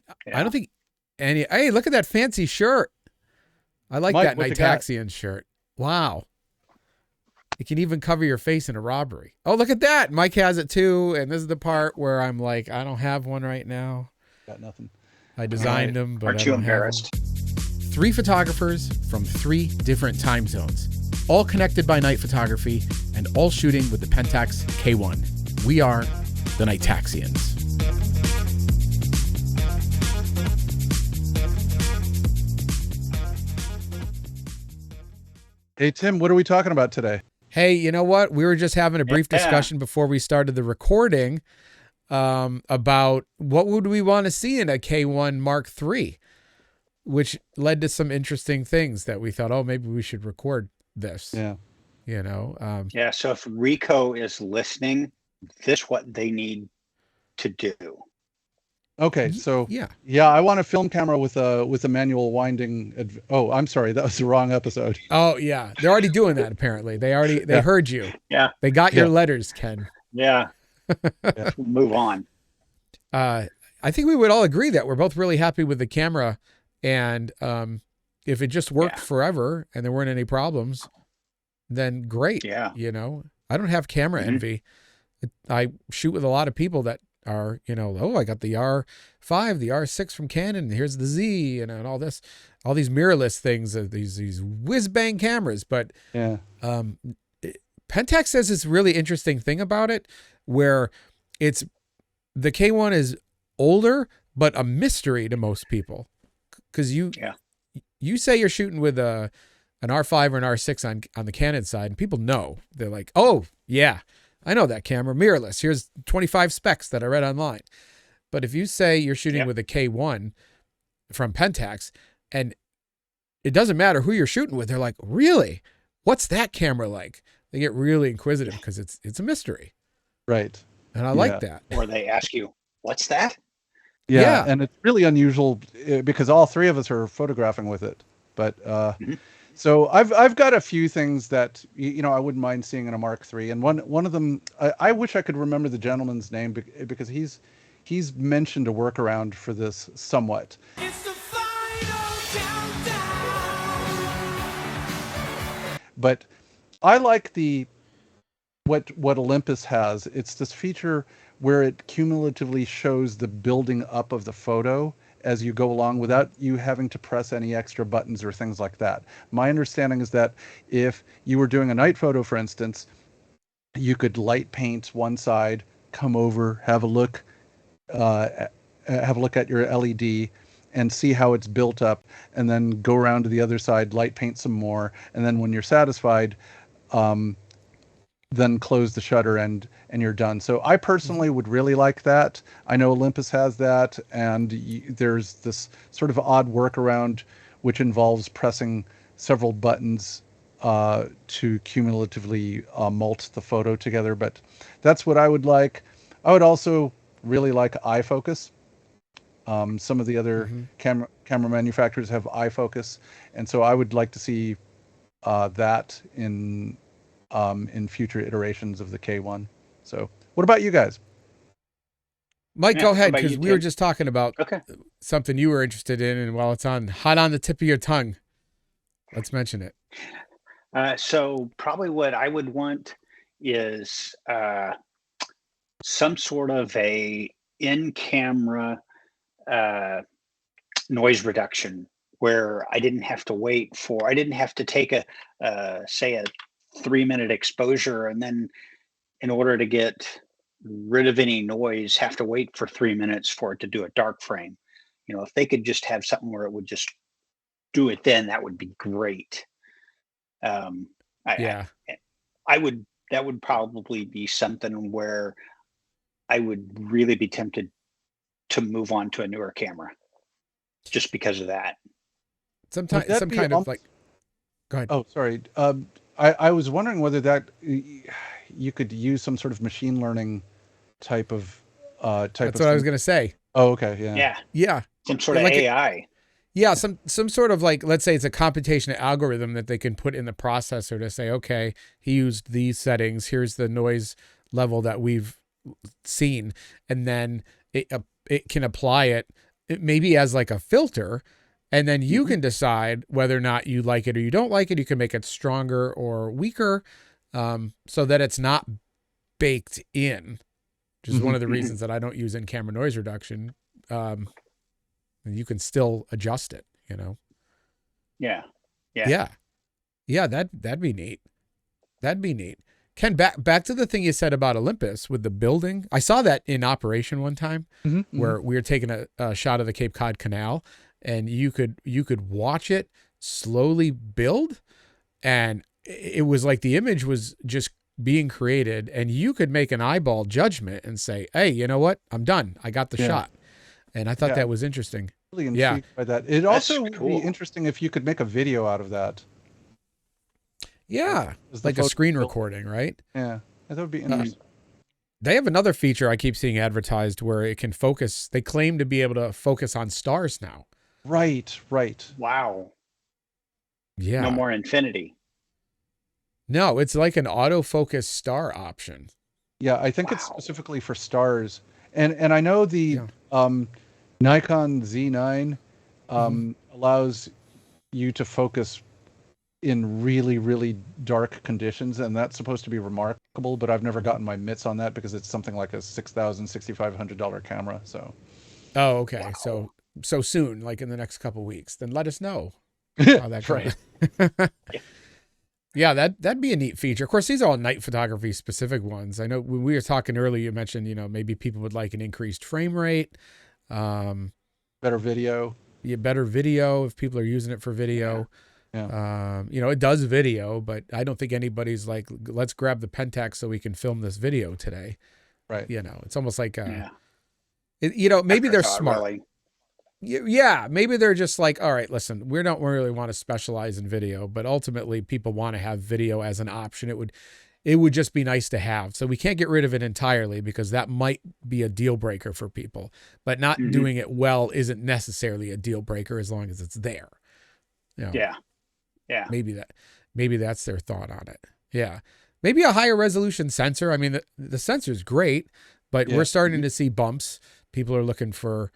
I Yeah. don't think any. Hey, look at that fancy shirt. I like Mike, that what you got? Nightaxian shirt. Wow. It can even cover your face in a robbery. Oh, look at that. Mike has it too. And this is the part where I'm like, I don't have one right now. Got nothing. I All right. designed them, but I Aren't you don't have them. embarrassed? 3 photographers from 3 different time zones, all connected by night photography and all shooting with the Pentax K1. We are the Nightaxians. Hey, Tim, what are we talking about today? Hey, you know what? We were just having a brief Yeah. discussion before we started the recording about what would we want to see in a K1 Mark III, which led to some interesting things that we thought, oh, maybe we should record this. Yeah. You know, Yeah. So if Rico is listening, this is what they need to do. Okay, so yeah. yeah, I want a film camera with a manual winding. Oh, I'm sorry, that was the wrong episode. Oh yeah, they're already doing that. Apparently, they Yeah. heard you. Yeah. They got your Yeah. letters, Ken. Yeah. Yeah. We'll move on. I think we would all agree that we're both really happy with the camera, and if it just worked Yeah. forever and there weren't any problems, then great. Yeah. You know, I don't have camera Mhm. envy. I shoot with a lot of people that are, you know, oh, I got the R5, the R6 from Canon, and here's the Z, and all this, all these mirrorless things, these whiz bang cameras. But Yeah. Pentax says this really interesting thing about it, where it's the K1 is older, but a mystery to most people, because you say you're shooting with an R5 or an R6 on the Canon side, and people know. They're like, oh yeah, I know that camera, mirrorless. Here's 25 specs that I read online. But if you say you're shooting with a K1 from Pentax, and it doesn't matter who you're shooting with, they're like, really? What's that camera like? They get really inquisitive because it's a mystery. Right. And I like that. Or they ask you, what's that? Yeah, Yeah. and it's really unusual because all 3 of us are photographing with it. But Mhm. so I've got a few things that you know I wouldn't mind seeing in a Mark III, and one of them I wish I could remember the gentleman's name because he's mentioned a workaround for this somewhat. It's the final countdown. But I like what Olympus has. It's this feature where it cumulatively shows the building up of the photo as you go along without you having to press any extra buttons or things like that. My understanding is that if you were doing a night photo, for instance, you could light paint one side, come over, have a look at your LED and see how it's built up, and then go around to the other side, light paint some more, and then when you're satisfied, then close the shutter and you're done. So I personally would really like that. I know Olympus has that, and there's this sort of odd workaround which involves pressing several buttons to cumulatively mult the photo together. But that's what I would like. I would also really like eye focus. Some of the other camera manufacturers have eye focus, and so I would like to see that in future iterations of the K1. So what about you guys? Mike, Yeah, go how ahead, about because you, we were Tim? just talking about Okay. something you were interested in, and while it's hot on the tip of your tongue, let's mention it. So probably what I would want is some sort of a in-camera noise reduction where I didn't have to take say a 3-minute exposure and then in order to get rid of any noise, have to wait for 3 minutes for it to do a dark frame. You know, if they could just have something where it would just do it then, that would be great. Um, Yeah. I would, that would probably be something where I would really be tempted to move on to a newer camera just because of that. Sometimes that some be kind of almost- like, go ahead. Oh, sorry. I was wondering whether that you could use some sort of machine learning type of That's what I was going to say. Oh, okay, yeah. Yeah. Yeah. Some sort of Like AI. Yeah, some sort of like, let's say it's a computational algorithm that they can put in the processor to say, okay, he used these settings. Here's the noise level that we've seen, and then it can apply it maybe as like a filter, and then you can decide whether or not you like it or you don't like it. You can make it stronger or weaker, so that it's not baked in, which is one of the reasons that I don't use in-camera noise reduction. You can still adjust it, you know? Yeah. Yeah, that'd be neat. That'd be neat. Ken, back to the thing you said about Olympus with the building. I saw that in operation one time where we were taking a shot of the Cape Cod Canal, and you could watch it slowly build, and it was like the image was just being created, and you could make an eyeball judgment and say, hey, you know what? I'm done. I got the shot. And I thought that was interesting. Really intrigued by that. It That's also would cool. be interesting if you could make a video out of that. Yeah, Is the like a photo screen still- recording, right? Yeah, that would be interesting. They have another feature I keep seeing advertised where it can focus. They claim to be able to focus on stars now. Right. Wow. Yeah. No more infinity. No, it's like an autofocus star option. Yeah, I think it's Wow. specifically for stars. And I know the Nikon Z9 allows you to focus in really, really dark conditions, and that's supposed to be remarkable, but I've never gotten my mitts on that because it's something like a $6,000, $6,500 camera. So Oh, okay. Wow. So soon, like in the next couple of weeks, then let us know how that goes. Right. Yeah, that'd be a neat feature. Of course, these are all night photography specific ones. I know when we were talking earlier, you mentioned, maybe people would like an increased frame rate, Better video. better video if people are using it for video. Yeah. It does video, but I don't think anybody's like, let's grab the Pentax so we can film this video today. Right. It's almost like, Yeah. maybe they're Afterthought, smart. really. Yeah, maybe they're just like, all right, listen, we don't really want to specialize in video, but ultimately people want to have video as an option. It would just be nice to have. So we can't get rid of it entirely because that might be a deal breaker for people, but not doing it well isn't necessarily a deal breaker as long as it's there. Yeah. Maybe that's their thought on it. Yeah. Maybe a higher resolution sensor. I mean, the sensor's great, but we're starting to see bumps. People are looking for,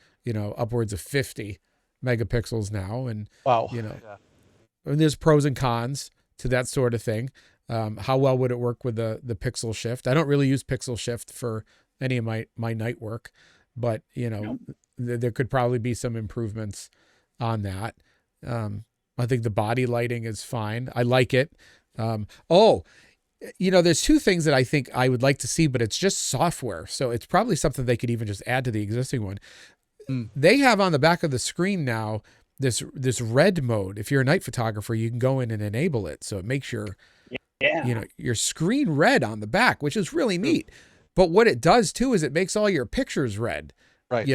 upwards of 50 megapixels now. And, Wow. and there's pros and cons to that sort of thing. How well would it work with the pixel shift? I don't really use pixel shift for any of my night work, but, there could probably be some improvements on that. I think the body lighting is fine. I like it. There's two things that I think I would like to see, but it's just software. So it's probably something they could even just add to the existing one. They have on the back of the screen now this red mode. If you're a night photographer, you can go in and enable it. So it makes your screen red on the back, which is really neat. But what it does too is it makes all your pictures red. Right.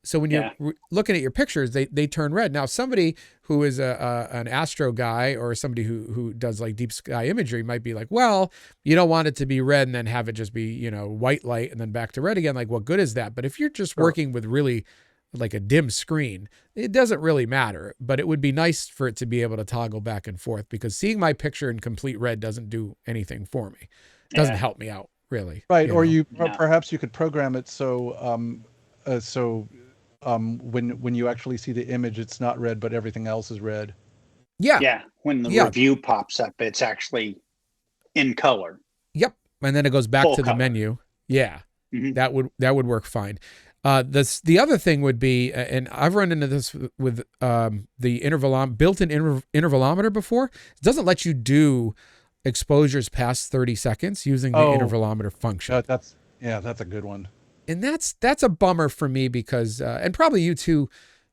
So when you're looking at your pictures, they turn red. Now, somebody who is an astro guy or somebody who does like deep sky imagery might be like, well, you don't want it to be red and then have it just be, white light and then back to red again. Like, what good is that? But if you're just working with really like a dim screen, it doesn't really matter. But it would be nice for it to be able to toggle back and forth, because seeing my picture in complete red doesn't do anything for me. It doesn't help me out, really. Right. Or No. perhaps you could program it so when you actually see the image, it's not red, but everything else is red. Yeah. Yeah. When the review pops up, it's actually in color. Yep. And then it goes back Full to the color. menu. Yeah. Mhm. That would work fine. The other thing would be, and I've run into this with the built-in intervalometer before. It doesn't let you do exposures past 30 seconds using the intervalometer function. That's a good one. And that's a bummer for me because, and probably you too,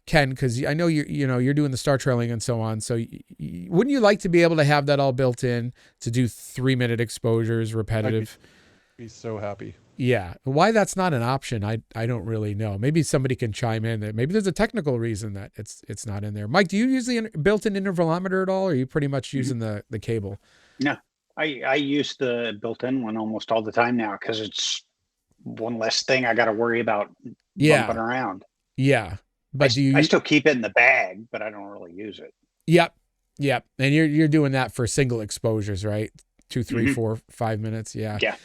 Ken, because I know you're doing the star trailing and so on. So wouldn't you like to be able to have that all built in to do 3-minute exposures, repetitive? I'd be so happy. Yeah. Why that's not an option, I don't really know. Maybe somebody can chime in. That maybe there's a technical reason that it's not in there. Mike, do you use the built-in intervalometer at all, or are you pretty much using the cable? No, I use the built-in one almost all the time now because it's one less thing I got to worry about bumping around. Yeah. But I still keep it in the bag, but I don't really use it. Yep. And you're doing that for single exposures, right? 2, 3, 4, 5 minutes. Yeah. Yeah.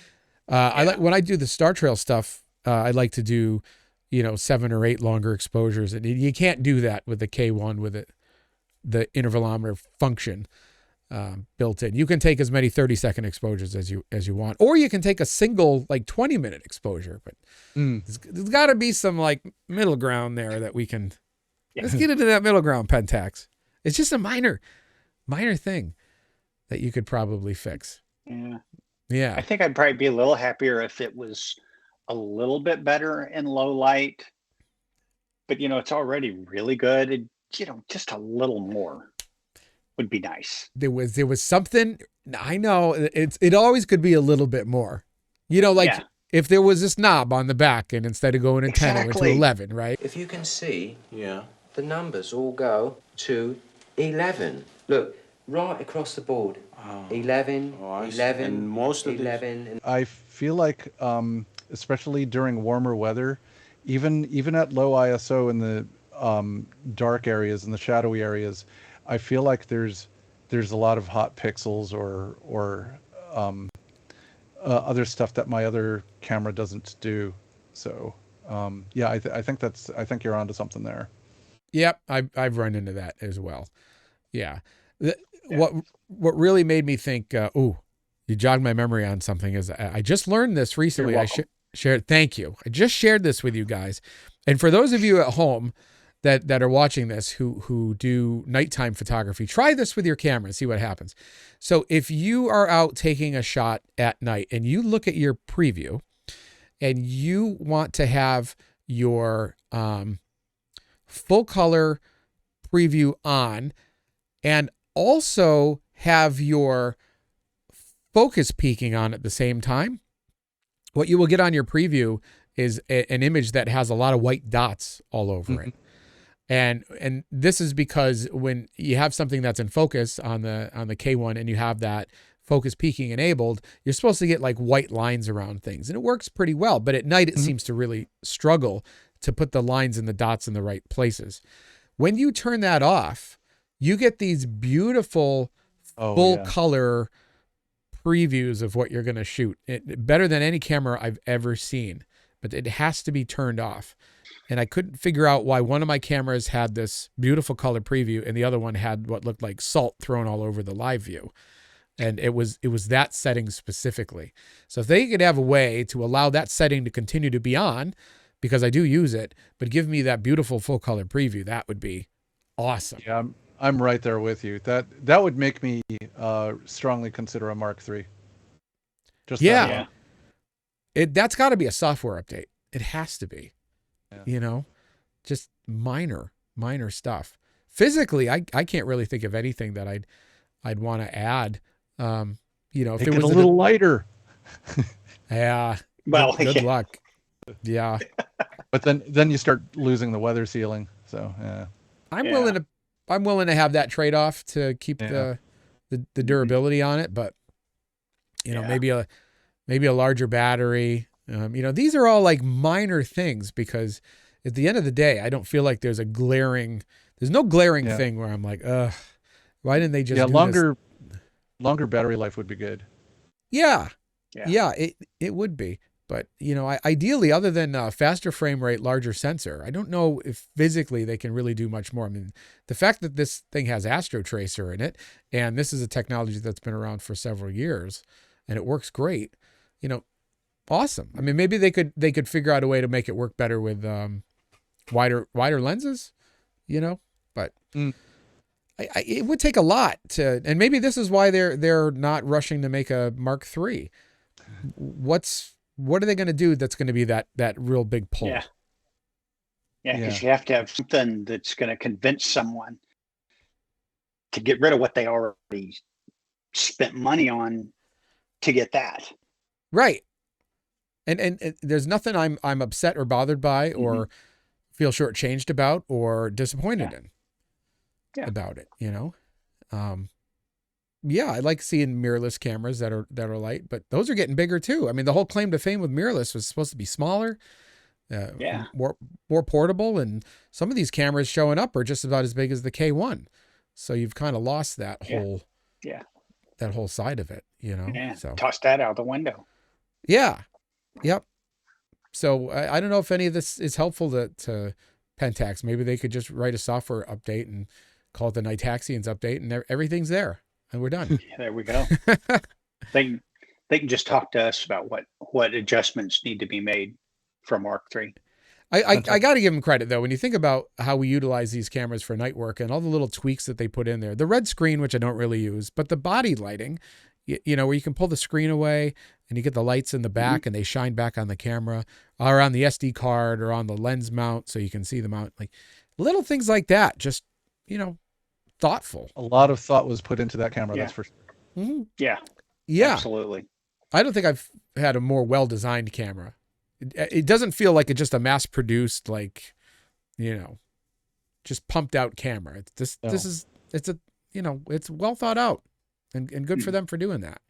I like when I do the Star Trail stuff. I like to do 7 or 8 longer exposures. And you can't do that with the K1 with the intervalometer function built in. You can take as many 30-second exposures as you want, or you can take a single 20-minute exposure. But there's got to be some middle ground there that we can. Yeah. Let's get into that middle ground, Pentax. It's just a minor thing that you could probably fix. Yeah. Yeah. I think I'd probably be a little happier if it was a little bit better in low light, but it's already really good. And, just a little more would be nice. There was something, I know it always could be a little bit more, Yeah. if there was this knob on the back and instead of going to 10 or to Exactly. 11, right? If you can see, the numbers all go to 11. Look, right across the board. 11, I see. 11, And most of these- 11. And I feel like, especially during warmer weather, even at low ISO in the dark areas and the shadowy areas, I feel like there's a lot of hot pixels or other stuff that my other camera doesn't do. So yeah, I think you're onto something there. Yep, I've run into that as well. Yeah. What really made me think, you jogged my memory on something is I just learned this recently. You're I shared. Thank you. I just shared this with you guys. And for those of you at home that are watching this who do nighttime photography, try this with your camera and see what happens. So if you are out taking a shot at night and you look at your preview and you want to have your full color preview on and also have your focus peaking on at the same time, what you will get on your preview is an image that has a lot of white dots all over it. And this is because when you have something that's in focus on the K1 and you have that focus peaking enabled, you're supposed to get white lines around things, and it works pretty well. But at night, it seems to really struggle to put the lines and the dots in the right places. When you turn that off, you get these beautiful full color previews of what you're going to shoot. Better than any camera I've ever seen, but it has to be turned off. And I couldn't figure out why one of my cameras had this beautiful color preview and the other one had what looked like salt thrown all over the live view. And it was that setting specifically. So if they could have a way to allow that setting to continue to be on, because I do use it, but give me that beautiful full color preview, that would be awesome. Yeah, I'm right there with you. That would make me strongly consider a Mark III. Just Yeah. That's got to be a software update. It has to be. Yeah. Just minor stuff. Physically, I can't really think of anything that I'd want to add. If Make it was a little lighter. Yeah. Well, good luck. Yeah. But then you start losing the weather sealing. So yeah. I'm willing to have that trade-off to keep the durability on it, but maybe a larger battery. These are all minor things, because at the end of the day, I don't feel like there's no glaring thing where I'm like, ugh, why didn't they just do longer battery life would be good. Yeah, it would be. But, ideally, other than faster frame rate, larger sensor, I don't know if physically they can really do much more. I mean, the fact that this thing has Astro Tracer in it, and this is a technology that's been around for several years, and it works great, awesome. I mean, maybe they could figure out a way to make it work better with wider lenses, but it would take a lot to, and maybe this is why they're not rushing to make a Mark III. What are they going to do that's going to be that real big pull? Yeah, because you have to have something that's going to convince someone to get rid of what they already spent money on to get that. Right. And there's nothing I'm upset or bothered by or feel shortchanged about or disappointed in about it, I like seeing mirrorless cameras that are light, but those are getting bigger too. I mean, the whole claim to fame with mirrorless was supposed to be smaller, more portable, and some of these cameras showing up are just about as big as the K1. So you've kind of lost that whole that whole side of it, Yeah. So Toss that out the window. yeah, yep. So I don't know if any of this is helpful to Pentax. Maybe they could just write a software update and call it the Nightaxians update, and everything's there, and we're done. There we go. They can just talk to us about what adjustments need to be made for Mark III. I got to give them credit, though. When you think about how we utilize these cameras for night work and all the little tweaks that they put in there, the red screen, which I don't really use, but the body lighting, you know, where you can pull the screen away and you get the lights in the back and they shine back on the camera or on the SD card or on the lens mount so you can see the mount. Like little things like that, just, you know, thoughtful. A lot of thought was put into that camera, Yeah. that's for sure. Mm-hmm. Yeah. Yeah. Absolutely. I don't think I've had a more well-designed camera. It doesn't feel like it's just a mass-produced, like, you know, just pumped out camera. It's this is, it's a, you know, it's well thought out and good for them for doing that.